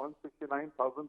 169,000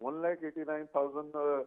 1,89,000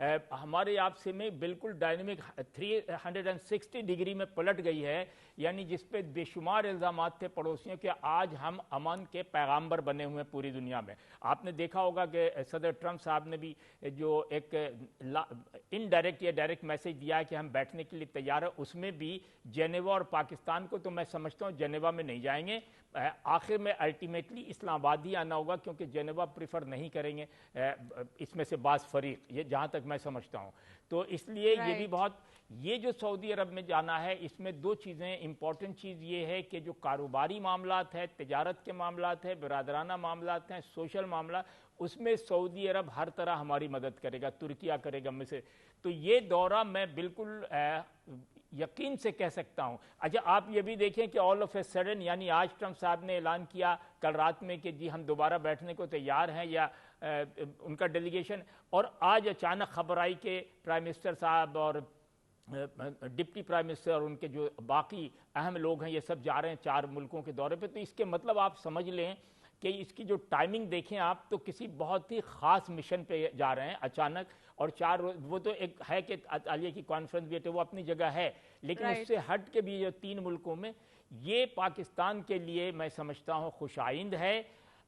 ہمارے آپ سے میں بالکل ڈائنامک 360 ڈگری میں پلٹ گئی ہے، یعنی جس پہ بے شمار الزامات تھے پڑوسیوں کے، آج ہم امن کے پیغامبر بنے ہوئے ہیں پوری دنیا میں۔ آپ نے دیکھا ہوگا کہ صدر ٹرمپ صاحب نے بھی جو ایک انڈائریکٹ یا ڈائریکٹ میسج دیا ہے کہ ہم بیٹھنے کے لیے تیار ہیں، اس میں بھی جنیوا اور پاکستان کو تو میں سمجھتا ہوں جنیوا میں نہیں جائیں گے، آخر میں الٹیمیٹلی اسلام آباد ہی آنا ہوگا، کیونکہ جنیوا پریفر نہیں کریں گے اس میں سے بعض فریق، یہ جہاں تک میں سمجھتا ہوں۔ تو اس لیے یہ بھی بہت، یہ جو سعودی عرب میں جانا ہے اس میں دو چیزیں امپورٹنٹ چیز یہ ہے کہ جو کاروباری معاملات ہے، تجارت کے معاملات ہے، برادرانہ معاملات ہیں، سوشل معاملات، اس میں سعودی عرب ہر طرح ہماری مدد کرے گا، ترکیہ کرے گا مصر۔ تو یہ دورہ میں بالکل یقین سے کہہ سکتا ہوں۔ اچھا آپ یہ بھی دیکھیں کہ آل آف اے سڈن، یعنی آج ٹرمپ صاحب نے اعلان کیا کل رات میں کہ جی ہم دوبارہ بیٹھنے کو تیار ہیں، یا ان کا ڈیلیگیشن، اور آج اچانک خبر آئی کہ پرائم منسٹر صاحب اور ڈپٹی پرائم منسٹر اور ان کے جو باقی اہم لوگ ہیں یہ سب جا رہے ہیں 4 ملکوں کے دورے پہ۔ تو اس کے مطلب آپ سمجھ لیں کہ اس کی جو ٹائمنگ دیکھیں آپ، تو کسی بہت ہی خاص مشن پہ جا رہے ہیں اچانک، اور 4 روز، وہ تو ایک ہے کہ عالیہ کی کانفرنس بھی ہے وہ اپنی جگہ ہے، لیکن اس سے ہٹ کے بھی جو 3 ملکوں میں، یہ پاکستان کے لیے میں سمجھتا ہوں خوش آئند ہے،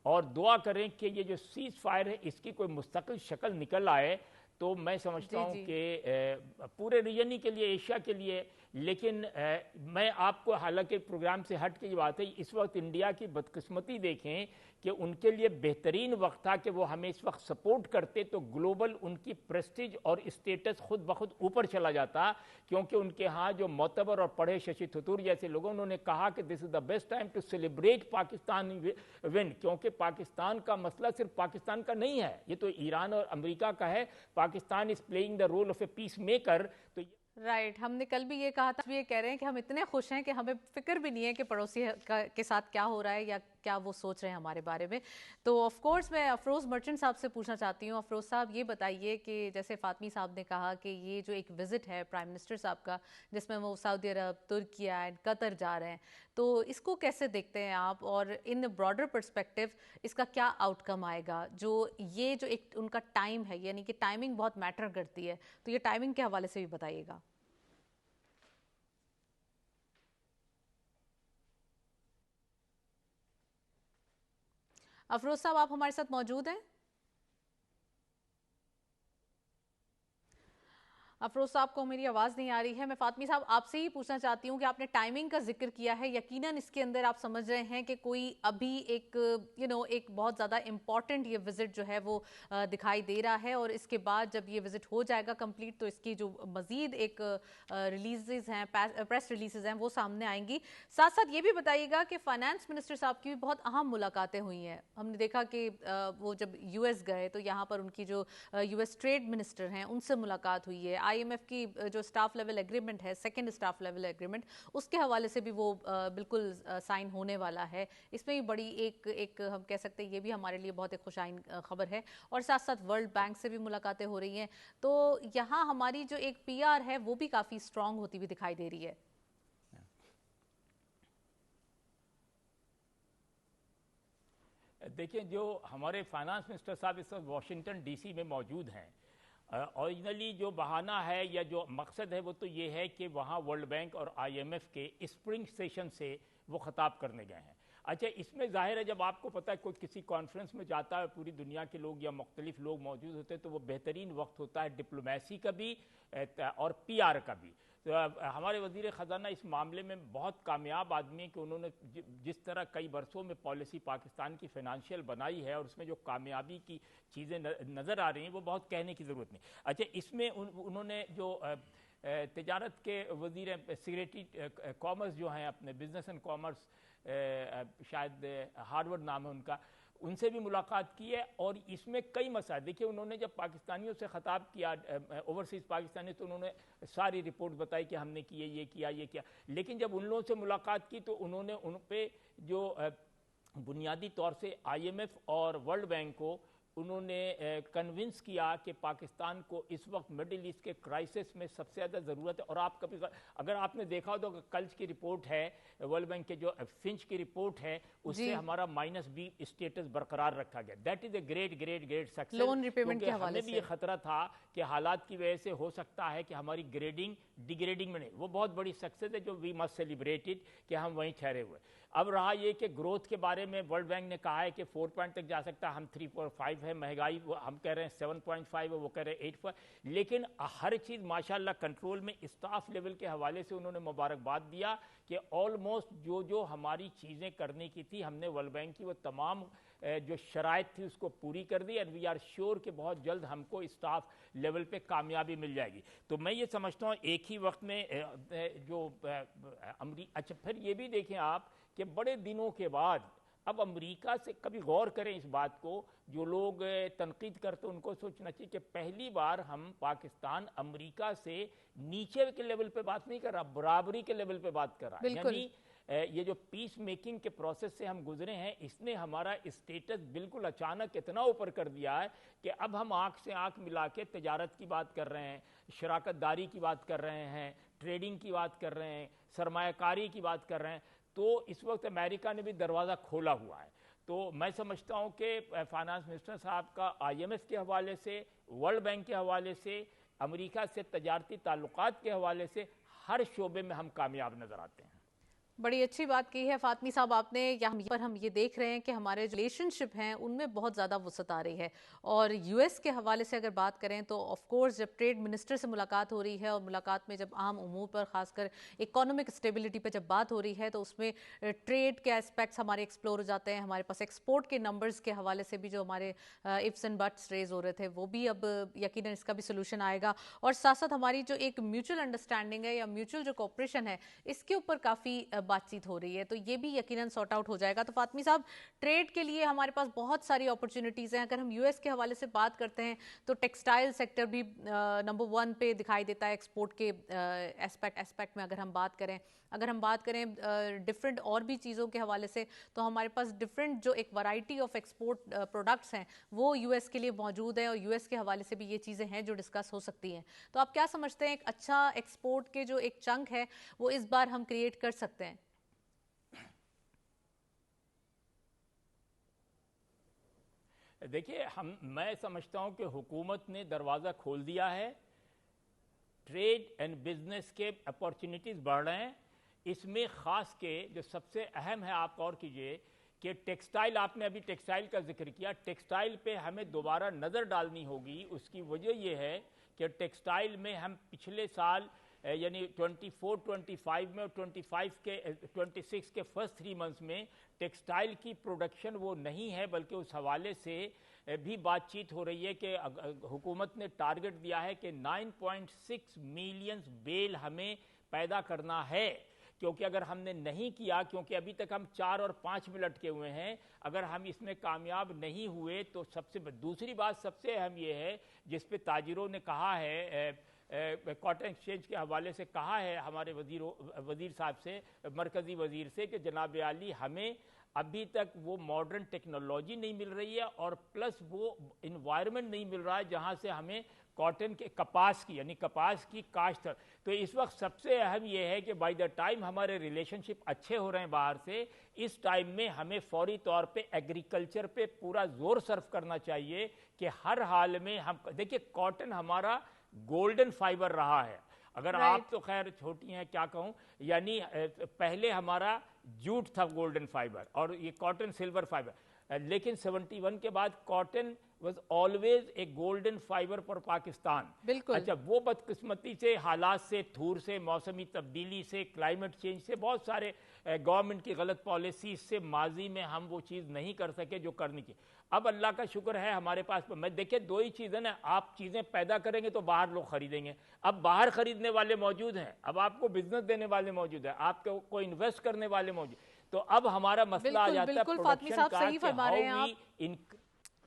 اور دعا کریں کہ یہ جو سیز فائر ہے اس کی کوئی مستقل شکل نکل آئے، تو میں سمجھتا ہوں کہ پورے ریجن کے لیے، ایشیا کے لیے۔ لیکن میں آپ کو، حالانکہ پروگرام سے ہٹ کے یہ بات ہے، اس وقت انڈیا کی بدقسمتی دیکھیں کہ ان کے لیے بہترین وقت تھا کہ وہ ہمیں اس وقت سپورٹ کرتے، تو گلوبل ان کی پریسٹیج اور اسٹیٹس خود بخود اوپر چلا جاتا، کیونکہ ان کے ہاں جو معتبر اور پڑھے ششی تھتور جیسے لوگوں، انہوں نے کہا کہ this is the best time to celebrate Pakistan won, کیونکہ پاکستان کا مسئلہ صرف پاکستان کا نہیں ہے، یہ تو ایران اور امریکہ کا ہے۔ Pakistan is playing the role of a peacemaker. تو رائٹ، ہم نے کل بھی یہ کہا تھا، یہ کہہ رہے ہیں کہ ہم اتنے خوش ہیں کہ ہمیں فکر بھی نہیں ہے کہ پڑوسی کے ساتھ کیا ہو رہا ہے یا کیا وہ سوچ رہے ہیں ہمارے بارے میں۔ تو آف کورس میں افروز مرچنٹ صاحب سے پوچھنا چاہتی ہوں۔ افروز صاحب یہ بتائیے کہ جیسے فاطمی صاحب نے کہا کہ یہ جو ایک وزٹ ہے پرائم منسٹر صاحب کا، جس میں وہ سعودی عرب، ترکیہ اینڈ قطر جا رہے ہیں، تو اس کو کیسے دیکھتے ہیں آپ، اور ان براڈر پرسپیکٹیو اس کا کیا آؤٹ کم آئے گا؟ جو یہ جو ایک ان کا ٹائم ہے، یعنی کہ ٹائمنگ بہت میٹر کرتی ہے، تو یہ ٹائمنگ کے حوالے سے بھی بتائیے گا۔ افروز صاحب آپ ہمارے ساتھ موجود ہیں؟ افروز صاحب کو میری آواز نہیں آ رہی ہے۔ میں فاطمی صاحب آپ سے ہی پوچھنا چاہتی ہوں کہ آپ نے ٹائمنگ کا ذکر کیا ہے، یقیناً اس کے اندر آپ سمجھ رہے ہیں کہ کوئی ابھی ایک ایک بہت زیادہ امپورٹنٹ یہ وزٹ جو ہے وہ دکھائی دے رہا ہے، اور اس کے بعد جب یہ وزٹ ہو جائے گا کمپلیٹ تو اس کی جو مزید ایک ریلیزز ہیں، پریس ریلیزز ہیں، وہ سامنے آئیں گی۔ ساتھ ساتھ یہ بھی بتائیے گا کہ فائنانس منسٹر صاحب کی بھی بہت اہم ملاقاتیں ہوئی ہیں۔ ہم نے دیکھا کہ وہ جب یو ایس گئے تو یہاں پر ان کی جو یو ایس ٹریڈ منسٹر ہیں ان سے ملاقات ہوئی ہے۔ آئی ایم ایف کی جو سٹاف لیول ایگریمنٹ ہے، سیکنڈ سٹاف لیول ایگریمنٹ، اس کے حوالے سے بھی وہ بالکل سائن ہونے والا ہے۔ اس میں بھی بڑی ایک ہم کہہ سکتے ہیں یہ بھی ہمارے لیے بہت ایک خوش آئند خبر ہے، اور ساتھ ساتھ ورلڈ بینک سے بھی ملاقاتیں ہو رہی ہیں۔ تو یہاں ہماری جو ایک پی آر ہے وہ بھی کافی اسٹرانگ ہوتی ہوئی دکھائی دے رہی ہے۔ دیکھیں، جو ہمارے فائنانس منسٹر صاحب اس وقت واشنگٹن ڈی سی میں موجود ہیں، اوریجنلی جو بہانہ ہے یا جو مقصد ہے وہ تو یہ ہے کہ وہاں ورلڈ بینک اور آئی ایم ایف کے اسپرنگ سیشن سے وہ خطاب کرنے گئے ہیں۔ اچھا، اس میں ظاہر ہے جب آپ کو پتہ ہے کوئی کسی کانفرنس میں جاتا ہے، پوری دنیا کے لوگ یا مختلف لوگ موجود ہوتے ہیں، تو وہ بہترین وقت ہوتا ہے ڈپلومیسی کا بھی اور پی آر کا بھی۔ ہمارے وزیر خزانہ اس معاملے میں بہت کامیاب آدمی ہیں کہ انہوں نے جس طرح کئی برسوں میں پالیسی پاکستان کی فائنانشیل بنائی ہے، اور اس میں جو کامیابی کی چیزیں نظر آ رہی ہیں وہ بہت کہنے کی ضرورت نہیں۔ اچھا، اس میں انہوں نے جو تجارت کے وزیر سیکریٹری کامرس جو ہیں اپنے بزنس اینڈ کامرس، شاید ہارورڈ نام ہے ان کا، ان سے بھی ملاقات کی ہے، اور اس میں کئی مسائل دیکھیں انہوں نے جب پاکستانیوں سے خطاب کیا، اوورسیز پاکستانی، تو انہوں نے ساری رپورٹ بتائی کہ ہم نے کیے، یہ کیا، لیکن جب ان لوگوں سے ملاقات کی تو انہوں نے ان پہ جو بنیادی طور سے آئی ایم ایف اور ورلڈ بینک کو انہوں نے کنونس کیا کہ پاکستان کو اس وقت مڈل ایسٹ کے کرائسس میں سب سے زیادہ ضرورت ہے. اور آپ کبھی اگر آپ نے دیکھا ہو تو کل کی رپورٹ ہے ورلڈ بینک کے جو فنچ کی رپورٹ ہے اس سے ہمارا -B اسٹیٹس برقرار رکھا گیا. That is a great great great success. Loan repayment کے حوالے سے ہمیں بھی یہ خطرہ تھا کہ حالات کی وجہ سے ہو سکتا ہے کہ ہماری گریڈنگ ڈی گریڈنگ میں نہیں. وہ بہت بڑی سکسیس ہے جو وی مسٹ سیلیبریٹڈ کہ ہم وہیں ٹھہرے ہوئے. اب رہا یہ کہ گروتھ کے بارے میں ورلڈ بینک نے کہا ہے کہ 4 پوائنٹ تک جا سکتا ہے. ہم 3.5 ہے. مہنگائی ہم کہہ رہے ہیں 7.5 ہے, وہ کہہ رہے ہیں 8. لیکن ہر چیز ماشاءاللہ کنٹرول میں. اسٹاف لیول کے حوالے سے انہوں نے مبارکباد دیا کہ آلموسٹ جو ہماری چیزیں کرنے کی تھی ہم نے ورلڈ بینک کی وہ تمام جو شرائط تھی اس کو پوری کر دی. اینڈ وی آر شیور کہ بہت جلد ہم کو اسٹاف لیول پہ کامیابی مل جائے گی. تو میں یہ سمجھتا ہوں ایک ہی وقت میں جو اچھا پھر یہ بھی دیکھیں آپ کہ بڑے دنوں کے بعد اب امریکہ سے کبھی غور کریں اس بات کو, جو لوگ تنقید کرتے ان کو سوچنا چاہیے کہ پہلی بار ہم پاکستان امریکہ سے نیچے کے لیول پہ بات نہیں کر رہا, برابری کے لیول پہ بات کر رہا ہے. یعنی یہ جو پیس میکنگ کے پروسیس سے ہم گزرے ہیں اس نے ہمارا اسٹیٹس بالکل اچانک اتنا اوپر کر دیا ہے کہ اب ہم آنکھ سے آنکھ ملا کے تجارت کی بات کر رہے ہیں, شراکت داری کی بات کر رہے ہیں, ٹریڈنگ کی بات کر رہے ہیں, سرمایہ کاری کی بات کر رہے ہیں. تو اس وقت امریکہ نے بھی دروازہ کھولا ہوا ہے. تو میں سمجھتا ہوں کہ فائنانس منسٹر صاحب کا IMF کے حوالے سے, ورلڈ بینک کے حوالے سے, امریکہ سے تجارتی تعلقات کے حوالے سے ہر شعبے میں ہم کامیاب نظر آتے ہیں. بڑی اچھی بات کی ہے فاطمی صاحب آپ نے. یہاں پر ہم یہ دیکھ رہے ہیں کہ ہمارے جو ریلیشن شپ ہیں ان میں بہت زیادہ وسعت آ رہی ہے. اور US کے حوالے سے اگر بات کریں تو آف کورس جب ٹریڈ منسٹر سے ملاقات ہو رہی ہے اور ملاقات میں جب عام امور پر خاص کر اکانومک اسٹیبلٹی پہ جب بات ہو رہی ہے تو اس میں ٹریڈ کے اسپیکٹس ہمارے ایکسپلور ہو جاتے ہیں. ہمارے پاس ایکسپورٹ کے نمبرز کے حوالے سے بھی جو ہمارے ifs اینڈ بٹس ریز ہو رہے تھے وہ بھی اب یقیناً اس کا بھی سولوشن آئے گا. اور ساتھ ساتھ ہماری جو ایک میوچل انڈرسٹینڈنگ ہے یا میوچل جو کوپریشن ہے اس کے اوپر کافی بات چیت ہو رہی ہے, تو یہ بھی یقیناً سارٹ آؤٹ ہو جائے گا. تو فاطمی صاحب ٹریڈ کے لیے ہمارے پاس بہت ساری اپرچونٹیز ہیں. اگر ہم US کے حوالے سے بات کرتے ہیں تو ٹیکسٹائل سیکٹر بھی نمبر 1 پہ دکھائی دیتا ہے ایکسپورٹ کے اسپیکٹ میں. اگر ہم بات کریں ڈفرینٹ اور بھی چیزوں کے حوالے سے تو ہمارے پاس ڈفرینٹ جو ایک ورائٹی آف ایکسپورٹ پروڈکٹس ہیں وہ US کے لیے موجود ہیں, اور US کے حوالے سے بھی یہ چیزیں ہیں جو ڈسکس ہو سکتی ہیں. تو آپ کیا سمجھتے ہیں ایک اچھا ایکسپورٹ کے جو ایک چنک ہے وہ اس بار ہم کریٹ کر سکتے ہیں؟ دیکھیے میں سمجھتا ہوں کہ حکومت نے دروازہ کھول دیا ہے. ٹریڈ اینڈ بزنس کے اپارچونیٹیز بڑھ رہے ہیں. اس میں خاص کے جو سب سے اہم ہے آپ غور کیجئے کہ ٹیکسٹائل, آپ نے ابھی ٹیکسٹائل کا ذکر کیا, ٹیکسٹائل پہ ہمیں دوبارہ نظر ڈالنی ہوگی. اس کی وجہ یہ ہے کہ ٹیکسٹائل میں ہم پچھلے سال یعنی 24-25 میں اور 26 کے فرسٹ 3 منتھس میں ٹیکسٹائل کی پروڈکشن وہ نہیں ہے, بلکہ اس حوالے سے بھی بات چیت ہو رہی ہے کہ حکومت نے ٹارگٹ دیا ہے کہ 9.6 ملین بیل ہمیں پیدا کرنا ہے. کیونکہ اگر ہم نے نہیں کیا, کیونکہ ابھی تک ہم 4 اور 5 میں لٹکے ہوئے ہیں, اگر ہم اس میں کامیاب نہیں ہوئے تو دوسری بات سب سے اہم یہ ہے جس پہ تاجروں نے کہا ہے, کاٹن ایکسچینج کے حوالے سے کہا ہے ہمارے وزیر صاحب سے, مرکزی وزیر سے, کہ جناب عالی ہمیں ابھی تک وہ ماڈرن ٹیکنالوجی نہیں مل رہی ہے اور پلس وہ انوائرمنٹ نہیں مل رہا ہے جہاں سے ہمیں کاٹن کے کپاس کی کاشت. تو اس وقت سب سے اہم یہ ہے کہ بائی دا ٹائم ہمارے ریلیشن شپ اچھے ہو رہے ہیں باہر سے, اس ٹائم میں ہمیں فوری طور پہ ایگریکلچر پہ پورا زور صرف کرنا چاہیے کہ ہر حال میں ہم دیکھیں کاٹن ہمارا گولڈن فائبر رہا ہے. اگر آپ تو خیر چھوٹی ہیں کیا کہوں, یعنی پہلے ہمارا جوٹ تھا گولڈن فائبر اور یہ کاٹن سلور فائبر, لیکن 71 کے بعد cotton was always a golden fiber for Pakistan. بالکل. اچھا وہ بدقسمتی سے, حالات سے, تھور سے, موسمی تبدیلی سے, کلائمیٹ چینج سے, بہت سارے گورنمنٹ کی غلط پالیسیز سے ماضی میں ہم وہ چیز نہیں کر سکے جو کرنی کی. اب اللہ کا شکر ہے ہمارے پاس, میں دیکھیں 2 ہی چیزیں نا, آپ چیزیں پیدا کریں گے تو باہر لوگ خریدیں گے. اب باہر خریدنے والے موجود ہیں, اب آپ کو بزنس دینے والے موجود ہیں, آپ کو انویسٹ کرنے والے موجود. تو اب ہمارا مسئلہ آ جاتا ہے بالکل فاطمی صاحب صحیح فرما رہے ہیں آپ.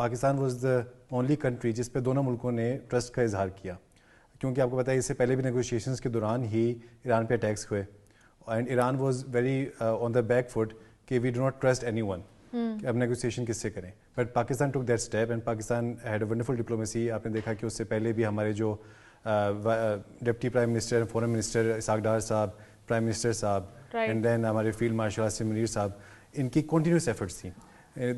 Pakistan was the only country جس پہ دونوں ملکوں نے ٹرسٹ کا اظہار کیا, کیونکہ آپ کو پتہ ہے اس سے پہلے بھی نیگوشیشنز کے دوران ہی ایران پہ اٹیکس ہوئے, and Iran was very on the back foot کہ we do not trust anyone, کہ اب نیگوسیشن کس سے کریں. But Pakistan took that step and Pakistan had a wonderful diplomacy. آپ نے دیکھا کہ اس سے پہلے بھی ہمارے جو ڈپٹی پرائم منسٹر, فورن منسٹر اسحاق ڈار صاحب, پرائم منسٹر صاحب, اینڈ دین ہمارے فیلڈ مارشل عاصم منیر صاحب, ان کی کنٹینیوس ایفرٹس تھیں.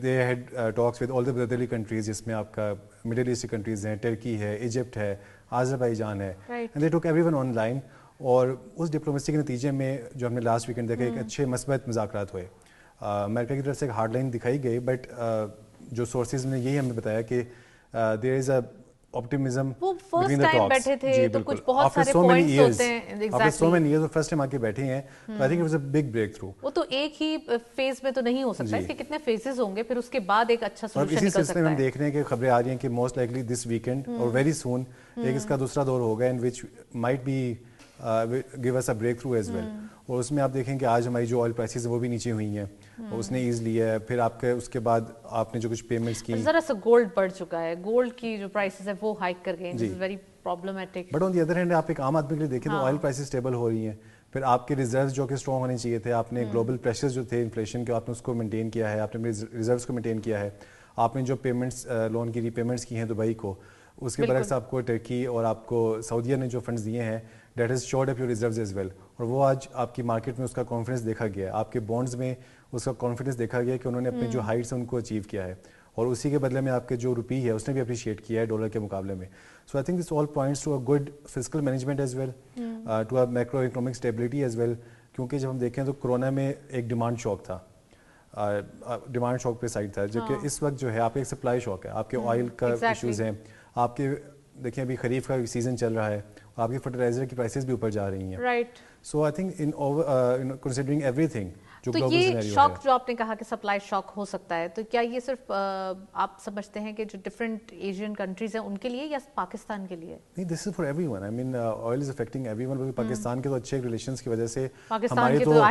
They had talks with all the brotherly countries, جس میں آپ کا مڈل ایسٹ کنٹریز ہیں, ٹرکی ہے, ایجپٹ ہے, آذربائیجان ہے, اینڈ دے ٹوک ایوری ون آن لائن. اور اس ڈپلومیسی کے نتیجے میں جو ہم نے لاسٹ ویکینڈ دیکھا ایک اچھے مثبت مذاکرات ہوئے. امریکہ کی طرف سے ایک ہارڈ لائن دکھائی گئی, بٹ جو سورسز نے یہی ہمیں بتایا کہ دیر is a optimism between the talks. جی بالکل, after so many years, after so many years, first time آ کے بیٹھے ہیں, تو I think it was a big breakthrough. وہ تو ایک ہی فیز میں تو نہیں ہو سکتا, اس کے کتنے فیزز ہوں گے, پھر اس کے بعد ایک اچھا سولوشن نکل سکتا ہے. اسی سلسلے میں ہم دیکھ رہے ہیں کہ خبریں آ رہی ہیں کہ موسٹ لائکلی دس ویکینڈ اور ویری سون ایک اس کا دوسرا دور ہوگا, in which might be give us a breakthrough as well. اور اس میں آپ دیکھیں کہ آج ہماری جو آئل پرائسز ہیں وہ بھی نیچے ہوئی ہیں, اور اس نے ایز لیا ہے. پھر آپ کے اس کے بعد آپ نے جو کچھ پیمنٹس کی, ذرا سا گولڈ بڑھ چکا ہے, گولڈ کی جو پرائسز ہیں وہ ہائک کر گئے ہیں, very problematic. But on the other hand آپ ایک عام آدمی کے لیے دیکھیں تو آئل پرائسز اسٹیبل ہو رہی ہیں. پھر آپ کے ریزروز جو کہ اسٹرانگ ہونے چاہیے تھے, آپ نے گلوبل پریشرز جو تھے انفلیشن کے, آپ نے اس کو مینٹین کیا ہے, آپ نے ریزروز کو مینٹین کیا ہے. آپ نے جو پیمنٹس لون کی ری پیمنٹس کی ہیں دبئی کو, اس کے برعکس آپ کو ٹرکی اور آپ کو سعودیہ نے جو فنڈز دیے ہیں, that has shored up your reserves as well. اور وہ آج آپ کی مارکیٹ میں اس کا کانفیڈنس دیکھا گیا ہے, آپ کے بانڈز میں اس کا کانفیڈنس دیکھا گیا کہ انہوں نے اپنے جو ہائٹس ہیں ان کو اچیو کیا ہے, اور اسی کے بدلے میں آپ کے جو روپی ہے اس نے بھی اپریشیٹ کیا ہے ڈالر کے مقابلے میں. So I think this all points to a good fiscal management as well, to a macroeconomic stability as well. کیونکہ جب ہم دیکھیں تو کرونا میں ایک ڈیمانڈ شاک تھا, ڈیمانڈ شاک پہ سائڈ تھا, جبکہ اس وقت جو ہے آپ ایک سپلائی شاک ہے, آپ کے آئل کا ایشوز ہیں, آپ کے دیکھیں ابھی خریف کا سیزن چل رہا ہے, آپ کی فرٹیلائزر کی پرائسز بھی اوپر جا رہی ہیں. Right. So I think in considering every thing, تو یہ شاک جو آپ نے کہا کہ سپلائی شاک ہو سکتا ہے, تو کیا یہ صرف آپ سمجھتے ہیں کہ جو ڈفرینٹ ایشین کنٹریز ہیں ان کے لیے یا پاکستان کے لیے؟ نہیں, this is for everyone. I mean oil is affecting everyone. Pakistan کے تو اچھے ریلیشنس کی وجہ سے ہمارے تو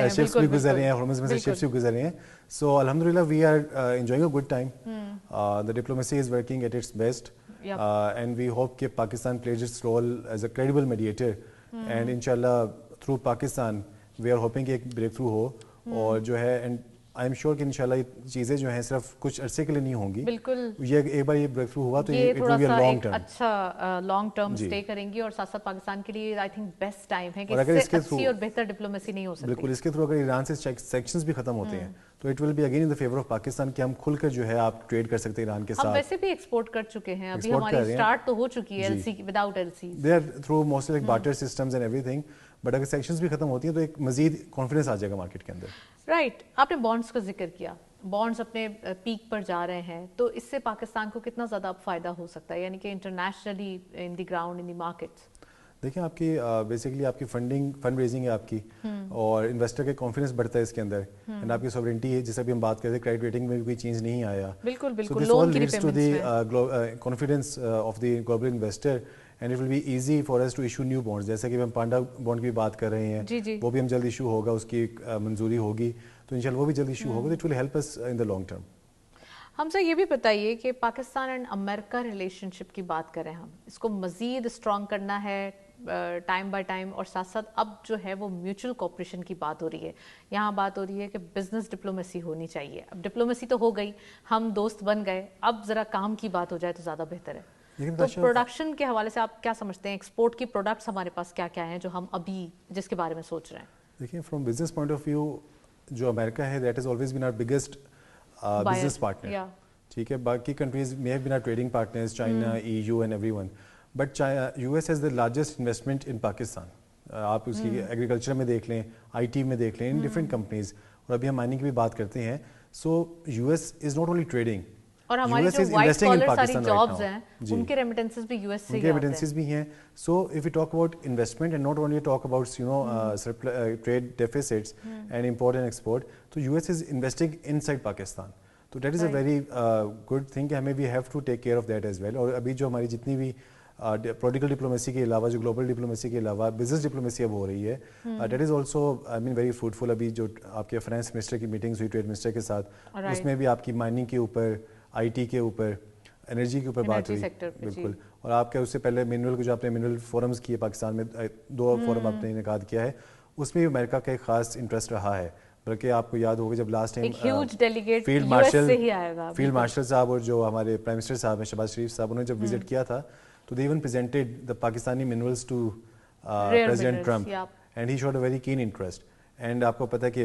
شپس بھی گزر رہے ہیں, ہارمز میں سے شپس بھی گزر رہے ہیں. سو الحمدللہ we are enjoying a good time. The diplomacy is working at its best, and we hope کہ Pakistan plays its role as a credible mediator, and inshallah through Pakistan we are hoping کہ ایک break through ہو, اور جو ہے and I am sure کہ انشاءاللہ یہ چیزیں جو ہیں صرف کچھ عرصے کے لیے نہیں ہوں گی. بالکل, یہ ایک بار یہ بریک تھرو ہوا تو یہ تھوڑا سا ایک اچھا لانگ ٹرم اسٹے کریں گی, اور ساتھ ساتھ پاکستان کے لیے آئی تھنک بیسٹ ٹائم ہے کہ اس سے اچھی اور بہتر ڈپلومیسی نہیں ہو سکتی. بالکل, اس کے تھرو اگر ایران سے سیکشنز بھی ختم ہوتے ہیں تو it will be again in the favour of Pakistan کہ ہم کھل کر جو ہے آپ ٹریڈ کر سکتے ہیں ایران کے ساتھ. ہم ویسے بھی ایکسپورٹ کر چکے ہیں, ابھی ہماری اسٹارٹ تو ہو چکی ہے L C without L C, they are through mostly like barter systems and everything. But اگر سیکشنز بھی ختم ہوتی ہیں تو ایک مزید کانفیڈنس آ جائے گا مارکیٹ کے اندر. رائٹ. آپ نے بانڈس کا ذکر کیا, بانڈس اپنے پیک پر جا رہے ہیں, تو اس سے پاکستان کو کتنا زیادہ فائدہ ہو سکتا ہے, یعنی کہ internationally in the ground in the markets? دیکھیں آپ کی بیسیکلی آپ کی فنڈ ریزنگ ہے آپ کی, اور انویسٹر کے کانفیڈنس بڑھتا ہے اس کے اندر, اینڈ آپ کی سوورنٹی ہے, جیسے بھی ہم بات کرتے ہیں کریڈٹ ریٹنگ میں بھی کوئی چینج نہیں آیا. بالکل بالکل, لون کی ریپیمنٹس میں confidence of the global investor, and it will be easy for us to issue new bonds. جیسے کہ ہم پانڈا بانڈ کی بات کر رہے ہیں, وہ بھی ہم جلد ایشو ہوگا, اس کی منظوری ہوگی تو انشاءاللہ وہ بھی جلد ایشو ہوگا. It will help us in the long term. ہم سے یہ بھی بتائیے کہ پاکستان اینڈ امریکہ ریلیشن شپ کی بات کریں, ہم اس کو مزید اسٹرانگ کرنا ہے ٹائم بائی ٹائم, اور ساتھ ساتھ اب جو ہے وہ میوچل کوپریشن کی بات ہو رہی ہے. یہاں بات ہو رہی ہے کہ بزنس ڈپلومیسی ہونی چاہیے. اب ڈپلومیسی تو ہو گئی, ہم دوست بن گئے, اب ذرا کام کی بات ہو جائے تو زیادہ بہتر ہے. تو پروڈکشن کے حوالے سے آپ کیا سمجھتے ہیں, ایکسپورٹ کی پروڈکٹس ہمارے پاس کیا کیا ہیں جو ہم ابھی جس کے بارے میں سوچ رہے ہیں؟ دیکھیں from business point of view جو امریکہ ہے that is always been our biggest business partner. ٹھیک ہے, باقی countries may have been our trading partners, China, EU and everyone, but US has the largest investment in Pakistan. آپ اس کی agriculture میں دیکھ لیں, آئی ٹی میں دیکھ لیں, ان ڈفرینٹ کمپنیز, اور ابھی ہم مائننگ کی بھی بات کرتے ہیں. سو US is not only trading, اور ہماری جو وائٹ کالر ساری جابز ہیں ان کے ریمیٹنسز بھی US سے ہی آتے ہیں. ریمیٹنسز بھی ہیں. So if you talk about investment and not only talk about trade deficits and import and export, تو US is investing inside Pakistan. تو that is a very good thing کہ ہمیں we have to take care of that as well. اور ابھی جو ہماری جتنی بھی پولیٹیکل ڈپلومیسی کے علاوہ, جو گلوبل ڈپلومیسی کے علاوہ بزنس ڈپلومیسی اب ہو رہی ہے, that is also I mean very fruitful. ابھی جو آپ کے فائنانس منسٹر کی میٹنگز ہوئی ٹریڈ منسٹر کے ساتھ, اس میں بھی آپ کی مائننگ کے اوپر, IT کے اوپر, انرجی کے اوپر بات ہوئی. بالکل. اور آپ کے اس سے پہلے منرل کو جو آپ نے منرل فورمز کیے پاکستان میں 2 فورم آپ نے انعقاد کیا ہے, اس میں بھی امریکہ کا ایک خاص انٹرسٹ رہا ہے. بلکہ آپ کو یاد ہوگا جب لاسٹ ٹائم فیلڈ مارشل صاحب اور جو ہمارے پرائم منسٹر صاحب ہیں شہباز شریف صاحب, انہوں نے جب وزٹ کیا تھا تو they even presented the Pakistani minerals to president Trump and he showed a very keen interest. And آپ کو پتہ ہے کہ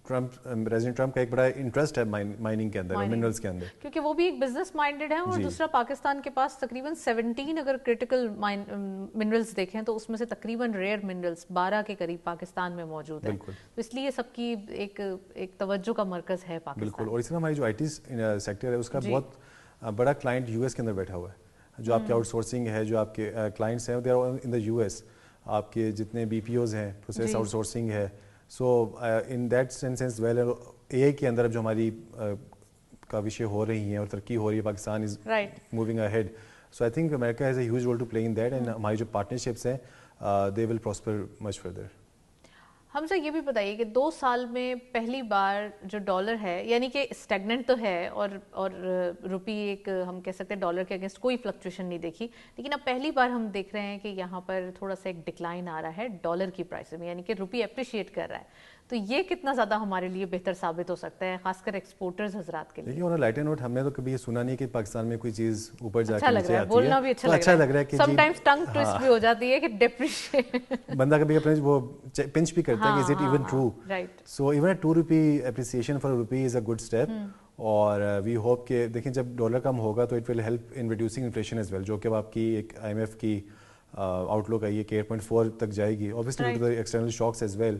پریزیڈنٹ ٹرمپ کا ایک بڑا انٹرسٹ ہے مائننگ کے اندر, منرلز کے اندر, کیونکہ وہ بھی ایک بزنس مائنڈیڈ ہے. اور دوسرا پاکستان کے پاس تقریباً 17 اگر کرٹیکل منرلز دیکھیں تو اس میں سے تقریباً ریئر منرلز 12 کے قریب پاکستان میں موجود ہیں. تو اس لیے سب کی ایک توجہ کا مرکز ہے پاکستان. بالکل. اور اس طرح ہماری جو IT سیکٹر ہے اس کا بہت بڑا کلائنٹ US کے اندر بیٹھا ہوا ہے. جو آپ کے آؤٹ سورسنگ ہے, جو آپ کے کلائنٹس ہیں, they are in the US. آپ کے جتنے BPOs ہیں, پروسیس آؤٹ سورسنگ ہے. So in that sense well AI کے اندر اب جو ہماری کا وشے ہو رہی ہیں اور ترقی ہو رہی ہے, Pakistan is moving ahead. So I think America has a huge role to play in that, and ہماری جو پارٹنرشپس ہیں دے ول پراسپر مچ فردر. حمزہ یہ بھی بتائیے کہ 2 سال میں پہلی بار جو ڈالر ہے, یعنی کہ اسٹیگننٹ تو ہے اور روپی ایک ہم کہہ سکتے ہیں ڈالر کے اگینسٹ کوئی فلکچویشن نہیں دیکھی, لیکن اب پہلی بار ہم دیکھ رہے ہیں کہ یہاں پر تھوڑا سا ایک ڈکلائن آ رہا ہے ڈالر کی پرائس میں, یعنی کہ روپی اپریشیٹ کر رہا ہے. تو یہ کتنا زیادہ ہمارے لیے بہتر ثابت ہو سکتا ہے, خاص کر ایکسپورٹرز حضرات کے لیے؟ دیکھیے اور لائٹ نوٹ, ہم نے تو کبھی یہ سنا نہیں کہ پاکستان میں کوئی چیز اوپر جا کے نیچے آتی ہے. بولنا بھی اچھا لگ رہا ہے کہ سم ٹائمز ٹنگ ٹوسٹ بھی ہو جاتی ہے کہ ڈیپریشیٹ بندہ کبھی اپنے وہ پنچ بھی کرتا ہے کہ is it even true. So even a 2 rupee appreciation for rupee is a good step. اور وی ہوپ کہ دیکھیں جب ڈالر کم ہوگا تو it will help in reducing inflation as well, جو کہ آپ کی ایک IMF کی آؤٹ لک آئی ہے کہ 8.4 تک جائے گی, obviously due to the external shocks as well.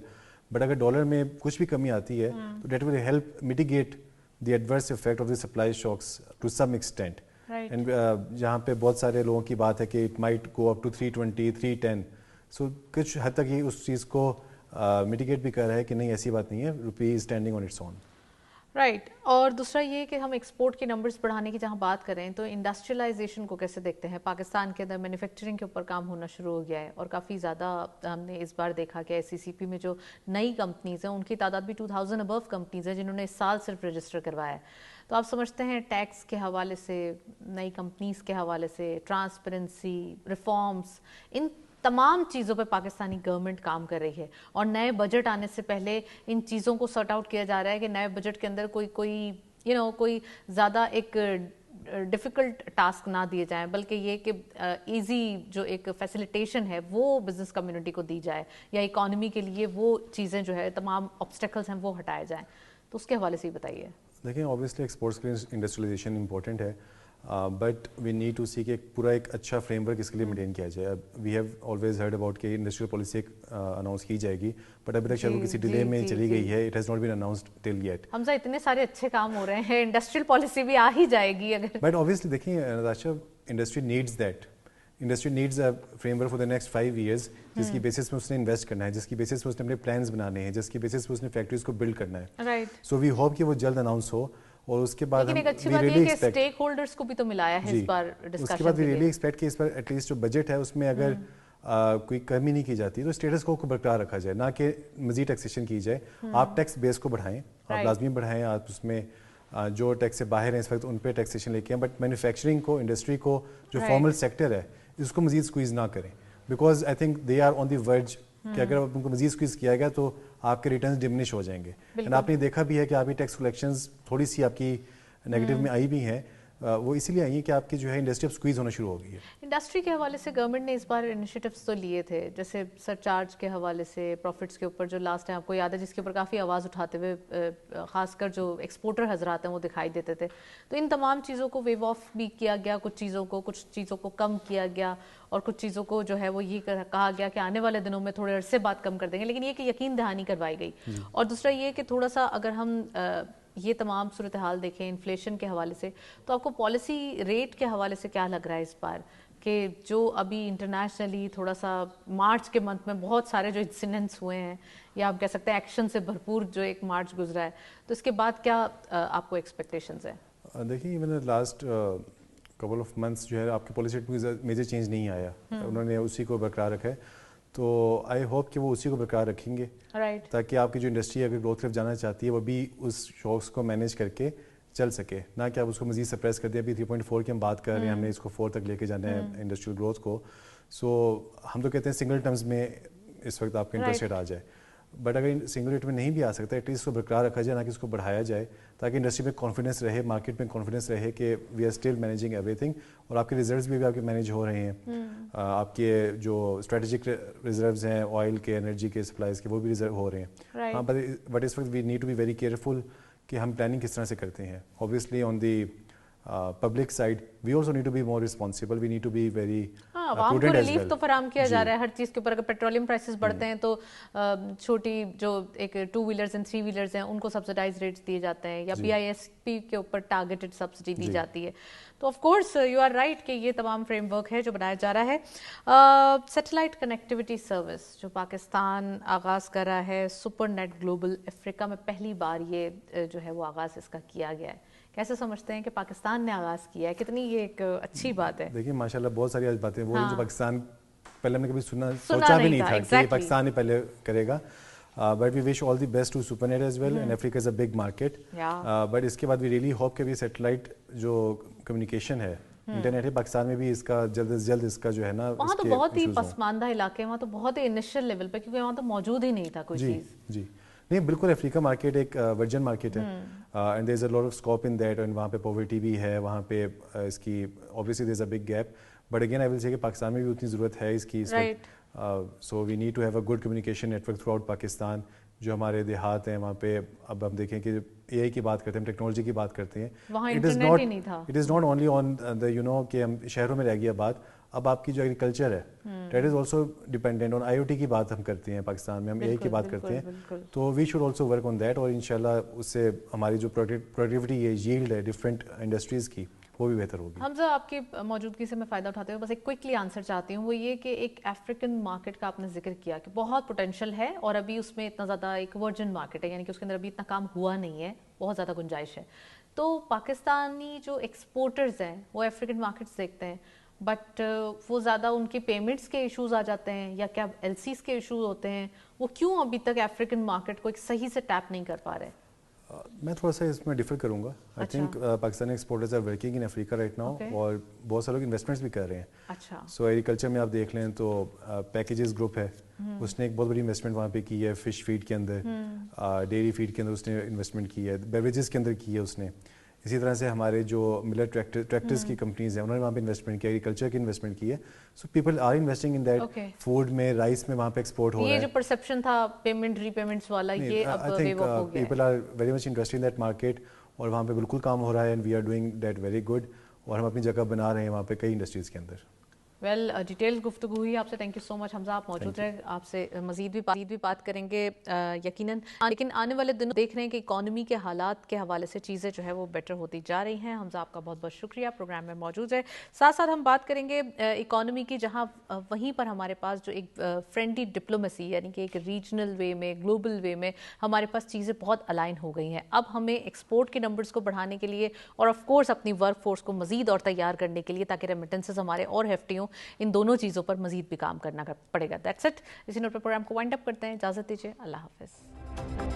But اگر ڈالر میں کچھ بھی کمی آتی ہے تو that will help mitigate the adverse effect of the supply shocks to some extent. And جہاں پہ بہت سارے لوگوں کی بات ہے کہ it might go up to 320 310, so کچھ حد تک یہ اس چیز کو میٹیگیٹ بھی کر رہا ہے کہ نہیں ایسی بات نہیں ہے, rupee is standing on its own. Right. اور دوسرا یہ کہ ہم ایکسپورٹ کے نمبرز بڑھانے کی جہاں بات کریں تو انڈسٹریلائزیشن کو کیسے دیکھتے ہیں؟ پاکستان کے اندر مینوفیکچرنگ کے اوپر کام ہونا شروع ہو گیا ہے اور کافی زیادہ ہم نے اس بار دیکھا کہ SCCP میں جو نئی کمپنیز ہیں ان کی تعداد بھی 2000 ابو کمپنیز ہیں جنہوں نے اس سال صرف رجسٹر کروایا ہے. تو آپ سمجھتے ہیں ٹیکس کے حوالے سے, نئی کمپنیز کے حوالے سے, ٹرانسپیرنسی, ریفارمز, ان تمام چیزوں پہ پاکستانی گورنمنٹ کام کر رہی ہے اور نئے بجٹ آنے سے پہلے ان چیزوں کو سارٹ آؤٹ کیا جا رہا ہے کہ نئے بجٹ کے اندر کوئی زیادہ ایک ڈیفیکلٹ ٹاسک نہ دیے جائیں, بلکہ یہ کہ ایزی جو ایک فیسیلیٹیشن ہے وہ بزنس کمیونٹی کو دی جائے, یا اکانومی کے لیے وہ چیزیں جو ہے تمام آبسٹیکلز ہیں وہ ہٹائے جائیں. تو اس کے حوالے سے ہی بتائیے. دیکھیں اوبیسلی ایکسپورٹس کے لیے انڈسٹریلائزیشن امپورٹنٹ ہے, بٹ وی نیڈ ٹو سی کہ پورا ایک اچھا فریم ورک اس کے لیے مینٹین کیا جائے. We have always heard about کہ انڈسٹریل پالیسی اناؤنس کی جائے گی, بٹ ابھی تک شاید کسی ڈیلے میں چلی گئی ہے. It has not been announced till yet. Hamza اتنے سارے اچھے کام ہو رہے ہیں, انڈسٹریل پالیسی بھی آ ہی جائے گی اگر. بٹ اوبیسلی دیکھیں Natasha, industry needs that, industry needs a frame work for the next 5 years جس کی بیسس میں اس نے انویسٹ کرنا ہے, جس کی بیسس میں اس نے اپنے پلانز بنانے ہیں, جس کی بیسس میں اس نے فیکٹریز کو بلڈ کرنا ہے. سو وی ہوپ کہ وہ جلد اناؤنس ہو. اور اس کے بعد ہم اسٹیک ہولڈرز کو بھی تو ملایا ہے اس بار ڈسکشن. اس کے بعد وی ریئلی ایکسپیکٹ کہ اس پر ایٹ لیسٹ جو بجٹ ہے اس میں اگر کوئی کمی نہیں کی جاتی تو اسٹیٹس کو برقرار رکھا جائے, نہ کہ مزید ٹیکسیشن کی جائے. آپ ٹیکس بیس کو بڑھائیں, آپ لازمی بڑھائیں, آپ اس میں جو ٹیکس سے باہر ہیں اس وقت ان پہ ٹیکسیشن لے کے ہیں, بٹ مینوفیکچرنگ کو, انڈسٹری کو, جو فارمل سیکٹر ہے اس کو مزید اسکویز نہ کریں, because I think they are on the verge کہ اگر ان کو مزید اسکویز کیا گیا تو آپ کے ریٹرنز ڈمنش ہو جائیں گے. اینڈ آپ نے دیکھا بھی ہے کہ آپ کی ٹیکس کلیکشنز تھوڑی سی آپ کی نیگیٹو میں آئی بھی ہیں, وہ اسی لیے آئی ہیں کہ آپ کی جو ہے انڈسٹری اب اسکویز ہونا شروع ہو گئی ہے. انڈسٹری کے حوالے سے گورنمنٹ نے اس بار انیشیٹوز تو لیے تھے, جیسے سرچارج کے حوالے سے, پروفٹس کے اوپر جو لاسٹ ٹائم آپ کو یاد ہے جس کے اوپر کافی آواز اٹھاتے ہوئے خاص کر جو ایکسپورٹر حضرات ہیں وہ دکھائی دیتے تھے. تو ان تمام چیزوں کو ویو آف بھی کیا گیا, کچھ چیزوں کو کم کیا گیا, اور کچھ چیزوں کو جو ہے وہ یہ کہا گیا کہ آنے والے دنوں میں تھوڑے عرصے بعد کم کر دیں گے, لیکن یہ کہ یقین دہانی کروائی گئی. اور دوسرا یہ کہ تھوڑا سا اگر ہم یہ تمام صورتحال دیکھیں انفلیشن کے حوالے سے, تو آپ کو پالیسی ریٹ کے حوالے سے کیا لگ رہا ہے اس بار کہ جو ابھی انٹرنیشنلی تھوڑا سا مارچ کے منتھ میں بہت سارے جو انسیڈنٹس ہوئے ہیں, یا آپ کہہ سکتے ہیں ایکشن سے بھرپور جو ایک مارچ گزرا ہے, تو اس کے بعد کیا آپ کو ایکسپیکٹیشنز ہیں؟ دیکھیے even last couple of months جو ہے آپ کی پالیسی ریٹ میں میجر چینج نہیں آیا, انہوں نے اسی کو برقرار رکھا ہے. تو آئی ہوپ کہ وہ اسی کو برقرار رکھیں گے, تاکہ آپ کی جو انڈسٹری اگر گروتھ طرف جانا چاہتی ہے وہ بھی اس شوقس کو مینیج کر کے چل سکے, نہ کہ آپ اس کو مزید سپریس کر دیں. ابھی 3.4 کی ہم بات کر رہے ہیں, ہم نے اس کو 4 تک لے کے جانا ہے انڈسٹریل گروتھ کو. سو ہم تو کہتے ہیں سنگل ٹرمز میں اس وقت آپ کا انٹرسٹ ریٹ آ جائے, بٹ اگر سنگل ریٹ میں نہیں بھی آ سکتا ایٹ لیسٹ اس کو برقرار رکھا جائے, نہ کہ اس کو بڑھایا جائے, تاکہ انڈسٹری میں کانفیڈنس رہے, مارکیٹ میں کانفیڈنس رہے کہ we are still managing everything, اور آپ کے ریزروز بھی آپ کے مینیج ہو رہے ہیں. آپ کے جو اسٹریٹجک ریزروز ہیں آئل کے, انرجی کے, سپلائز کے, وہ بھی ریزرو ہو رہے ہیں. ہاں, بٹ اس وقت we need to be very careful کہ ہم پلاننگ کس طرح سے کرتے ہیں. Obviously on the public side we also need to be more responsible, we need to be very عوام کو ریلیف تو فراہم کیا جا رہا ہے ہر چیز کے اوپر. اگر پیٹرولیم پرائسز بڑھتے ہیں تو چھوٹی جو ایک 2 ویلرز اینڈ 3 ویلرز ہیں ان کو سبسڈائز ریٹس دیے جاتے ہیں, یا PISP کے اوپر ٹارگیٹڈ سبسڈی دی جاتی ہے. تو of course you are right کہ یہ تمام فریم ورک ہے جو بنایا جا رہا ہے. سیٹلائٹ کنیکٹیوٹی سروس جو پاکستان آغاز کر رہا ہے, سپر نیٹ گلوبل, افریقہ میں پہلی بار یہ جو ہے وہ آغاز اس کا کیا گیا ہے. کیسے سمجھتے ہیں کہ پاکستان نے آغاز کیا ہے, کتنی یہ ایک اچھی بات ہے؟ دیکھیے ماشاءاللہ بہت ساری باتیں وہ جو پاکستان پہلے ہم نے کبھی سوچا بھی نہیں تھا کہ پاکستان ہی پہلے کرے گا. But we wish all the best to Supernet as well, and Africa is a big market. But اس کے بعد وی ریئلی ہوپ کہ بھی سیٹلائٹ جو کمیونیکیشن ہے, انٹرنیٹ ہے, پاکستان میں بھی اس کا جلد از جلد اس کا جو ہے نا, وہاں تو بہت ہی پسماندہ علاقے ہیں, وہاں تو بہت ہی انیشیل لیول پہ, کیونکہ وہاں تو موجود ہی نہیں تھا کوئی چیز. جی نہیں بالکل, افریقہ مارکیٹ ایک ورجن مارکیٹ ہے, and there is a lot of scope in that, and وہاں پہ پاورٹی بھی ہے, وہاں پہ اس کی obviously there is a big gap. But again I will say کہ پاکستان میں بھی اتنی ضرورت ہے اس کی اس وقت. So we need to have a good communication network throughout Pakistan. جو ہمارے دیہات ہیں وہاں پہ, اب ہم دیکھیں کہ AI کی بات کرتے ہیں, ٹیکنالوجی کی بات کرتے ہیں, it is not only on the you know کہ ہم شہروں میں رہ گیا بات. اب آپ کی جو ایگریکلچر ہے that is also dependent on IoT کی بات ہم کرتے ہیں پاکستان میں, ہم AI کی بات کرتے ہیں. تو we should also work on that, اور انشاءاللہ اس سے ہماری جو پروڈکٹیوٹی ہے, ییلڈ ہے ڈفرینٹ انڈسٹریز کی, وہ بھی بہتر ہوگی. حمزہ آپ کی موجودگی سے میں فائدہ اٹھاتے ہوئے بس ایک کوئکلی آنسر چاہتی ہوں, وہ یہ کہ ایک افریقن مارکیٹ کا آپ نے ذکر کیا کہ بہت پوٹینشیل ہے, اور ابھی اس میں اتنا زیادہ ایک ورجن مارکیٹ ہے, یعنی کہ اس کے اندر ابھی اتنا کام ہوا نہیں ہے, بہت زیادہ گنجائش ہے. تو پاکستانی جو ایکسپورٹرز ہیں وہ افریقن مارکیٹس دیکھتے ہیں, بٹ وہ زیادہ ان کی پیمنٹس کے ایشوز آ جاتے ہیں, یا کیا LCs کے ایشوز ہوتے ہیں, وہ کیوں ابھی تک افریقن مارکیٹ کو ایک صحیح سے ٹیپ نہیں کر پا رہے؟ میں تھوڑا سا اس میں ڈفر کروں گا. I think Pakistani exporters are working in Africa right now, اور بہت سارے لوگ انویسٹمنٹس بھی کر رہے ہیں. اچھا, سو ایگریکلچر میں آپ دیکھ لیں تو پیکیجز گروپ ہے, اس نے ایک بہت بڑی انویسٹمنٹ وہاں پہ کی ہے, فش فیڈ کے اندر, ڈیری فیڈ کے اندر اس نے انویسٹمنٹ کی ہے, بیوریجز کے اندر کی ہے اس نے. اسی طرح سے ہمارے جو ملر ٹریکٹرز کی کمپنیز ہیں, انہوں نے وہاں پہ انویسٹمنٹ کیا, ایگریکلچر کی انویسٹمنٹ کی ہے. So people are investing in that. Food میں, رائس میں وہاں پہ ایکسپورٹ ہو رہا ہے. یہ جو پرسیپشن تھا پیمنٹ ری پیمنٹس والا, یہ اب ویو اپ ہو گیا ہے. People are very much interested in that market, اور وہاں پہ بالکل کام ہو رہا ہے, and we are doing that very good, اور ہم اپنی جگہ بنا رہے ہیں وہاں پہ کئی انڈسٹریز کے اندر. ویل ڈیٹیل گفتگو ہوئی آپ سے, تھینک یو سو مچ حمزہ, آپ موجود رہے, آپ سے مزید بھی بات کریں گے یقیناً. لیکن آنے والے دنوں دیکھ رہے ہیں کہ اکانومی کے حالات کے حوالے سے چیزیں جو ہے وہ بیٹر ہوتی جا رہی ہیں. حمزہ آپ کا بہت بہت شکریہ پروگرام میں موجود ہے. ساتھ ساتھ ہم بات کریں گے اکانومی کی, جہاں وہیں پر ہمارے پاس جو ایک فرینڈلی ڈپلومیسی, یعنی کہ ایک ریجنل وے میں, گلوبل وے میں ہمارے پاس چیزیں بہت الائن ہو گئی ہیں. اب ہمیں ایکسپورٹ کے نمبرز کو بڑھانے کے لیے, اور آف کورس اپنی ورک فورس کو مزید اور تیار کرنے کے لیے, تاکہ ریمیٹنسز ہمارے اور ہیفٹی ہوں, ان دونوں چیزوں پر مزید بھی کام کرنا پڑے گا. That's it. اسی نوٹ پر پروگرام کو وائنڈ اپ کرتے ہیں. اجازت دیجیے, اللہ حافظ.